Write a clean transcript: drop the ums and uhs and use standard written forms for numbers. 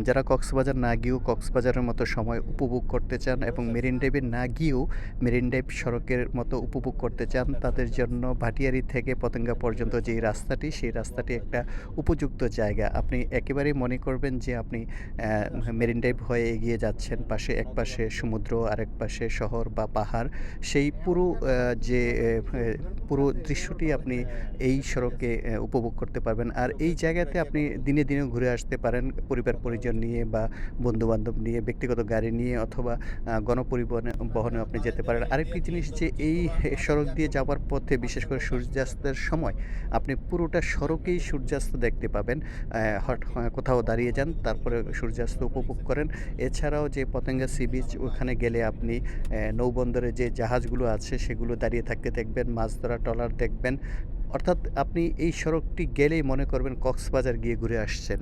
যারা কক্সবাজার না গিয়েও কক্সবাজারের মতো সময় উপভোগ করতে চান এবং মেরিন ড্রাইভে না গিয়েও মেরিন ড্রাইভ সড়কের মতো উপভোগ করতে চান, তাদের জন্য ভাটিয়ারি থেকে পতেঙ্গা পর্যন্ত যেই রাস্তাটি, সেই রাস্তাটি একটা উপযুক্ত জায়গা। আপনি একেবারেই মনে করবেন যে আপনি মেরিন ড্রাইভ হয়ে এগিয়ে যাচ্ছেন। একপাশে সমুদ্র, আরেক পাশে শহর বা পাহাড়। সেই পুরো যে পুরো দৃশ্যটি আপনি এই সড়কে উপভোগ করতে পারবেন। আর এই জায়গাতে আপনি দিনে, দিনেও ঘুরে আসতে পারেন পরিবার-পরিজন নিয়ে বা বন্ধু-বান্ধব নিয়ে, ব্যক্তিগত গাড়ি নিয়ে অথবা বহনেও আপনি যেতে পারেন। আরেকটি জিনিস যে এই সড়ক দিয়ে যাওয়ার পথে বিশেষ করে সূর্যাস্তের সময় আপনি পুরোটা সড়কেই সূর্যাস্ত দেখতে পাবেন। কোথাও দাঁড়িয়ে যান, তারপরে সূর্যাস্ত উপভোগ করেন। এছাড়াও যে পতেঙ্গা সি বিচ, ওখানে গেলে আপনি নৌবন্দরে যে জাহাজগুলো আছে সেগুলো দাঁড়িয়ে থাকতে দেখবেন, মাছ ধরা ট্রলার দেখবেন। অর্থাৎ আপনি এই সড়কটি গেলেই মনে করবেন কক্সবাজার গিয়ে ঘুরে আসছেন।